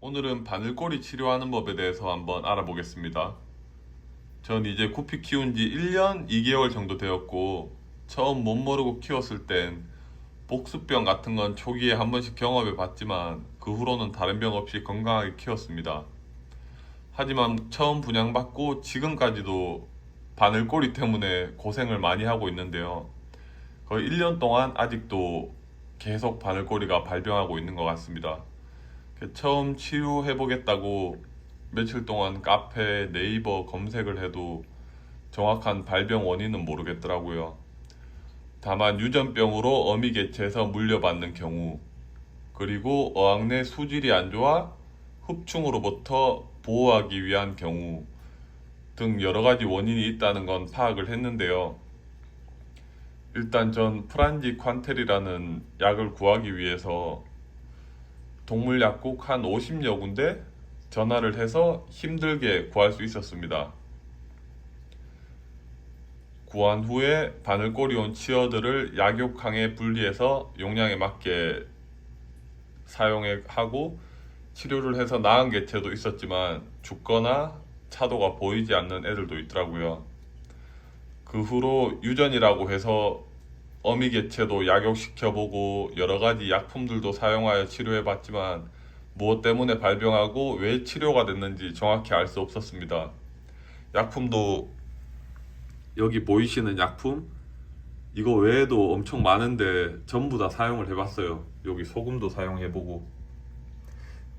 오늘은 바늘꼬리 치료하는 법에 대해서 한번 알아보겠습니다. 전 이제 구피 키운 지 1년 2개월 정도 되었고, 처음 못 모르고 키웠을 땐 복수병 같은 건 초기에 한 번씩 경험해 봤지만 그 후로는 다른 병 없이 건강하게 키웠습니다. 하지만 처음 분양받고 지금까지도 바늘꼬리 때문에 고생을 많이 하고 있는데요. 거의 1년 동안 아직도 계속 바늘꼬리가 발병하고 있는 것 같습니다. 처음 치료해보겠다고 며칠 동안 카페, 네이버 검색을 해도 정확한 발병 원인은 모르겠더라고요. 다만 유전병으로 어미 개체에서 물려받는 경우, 그리고 어항 내 수질이 안 좋아 흡충으로부터 보호하기 위한 경우 등 여러 가지 원인이 있다는 건 파악을 했는데요. 일단 전 프란지 콴텔이라는 약을 구하기 위해서 동물약국 한 50여 군데 전화를 해서 힘들게 구할 수 있었습니다. 구한 후에 바늘꼬리 온 치어들을 약육항에 분리해서 용량에 맞게 사용하고 치료를 해서 나은 개체도 있었지만 죽거나 차도가 보이지 않는 애들도 있더라고요. 그 후로 유전이라고 해서 어미 개체도 약육시켜보고 여러가지 약품들도 사용하여 치료해봤지만 무엇 때문에 발병하고 왜 치료가 됐는지 정확히 알 수 없었습니다. 약품도 여기 보이시는 약품 이거 외에도 엄청 많은데 전부 다 사용을 해봤어요. 여기 소금도 사용해보고.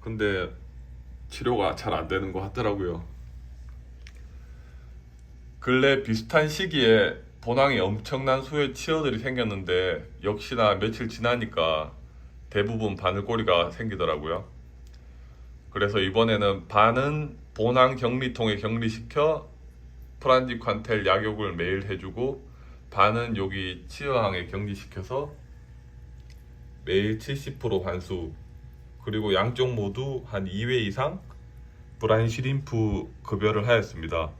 근데 치료가 잘 안 되는 것 같더라고요. 근래 비슷한 시기에 본항에 엄청난 수의 치어들이 생겼는데 역시나 며칠 지나니까 대부분 바늘꼬리가 생기더라고요. 그래서 이번에는 반은 본항 격리통에 격리시켜 프란지 콴텔 약욕을 매일 해주고, 반은 여기 치어항에 격리시켜서 매일 70% 환수, 그리고 양쪽 모두 한 2회 이상 브라인 시림프 급여를 하였습니다.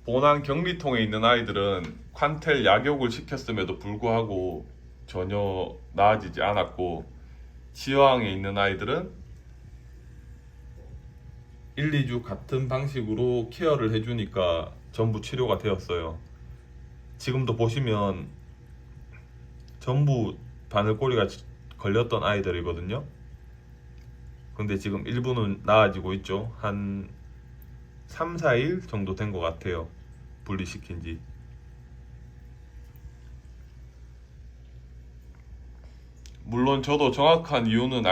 본항 격리통에 있는 아이들은 콴텔 약욕을 시켰음에도 불구하고 전혀 나아지지 않았고, 치어항에 있는 아이들은 1, 2주 같은 방식으로 케어를 해주니까 전부 치료가 되었어요. 지금도 보시면 전부 바늘꼬리가 걸렸던 아이들이거든요. 근데 지금 일부는 나아지고 있죠. 한 3, 4일 정도 된 것 같아요. 분리시킨 지. 물론 저도 정확한 이유는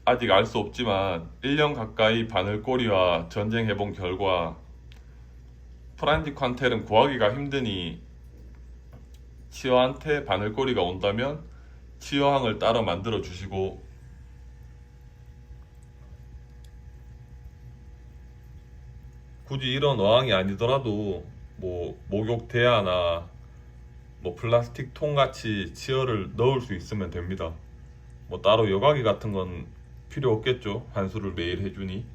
아직 알 수 없지만 1년 가까이 바늘꼬리와 전쟁해본 결과 프란지 콴텔은 구하기가 힘드니 치어한테 바늘꼬리가 온다면 치어항을 따로 만들어 주시고, 굳이 이런 어항이 아니더라도 뭐 목욕 대야나 뭐 플라스틱 통 같이 치어를 넣을 수 있으면 됩니다. 뭐 따로 여과기 같은 건 필요 없겠죠. 환수를 매일 해주니.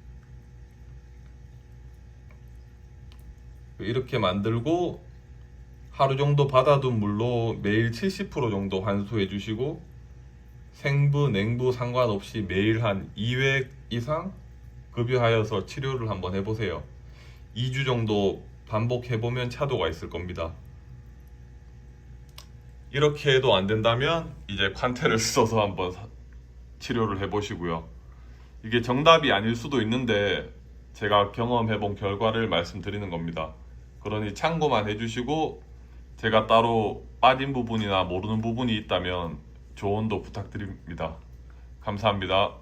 이렇게 만들고 하루 정도 받아둔 물로 매일 70% 정도 환수해 주시고, 생부, 냉부 상관없이 매일 한 2회 이상 급여하여서 치료를 한번 해보세요. 2주 정도 반복해보면 차도가 있을 겁니다. 이렇게 해도 안 된다면 이제 콴텔을 써서 한번 치료를 해보시고요. 이게 정답이 아닐 수도 있는데 제가 경험해본 결과를 말씀드리는 겁니다. 그러니 참고만 해주시고, 제가 따로 빠진 부분이나 모르는 부분이 있다면 조언도 부탁드립니다. 감사합니다.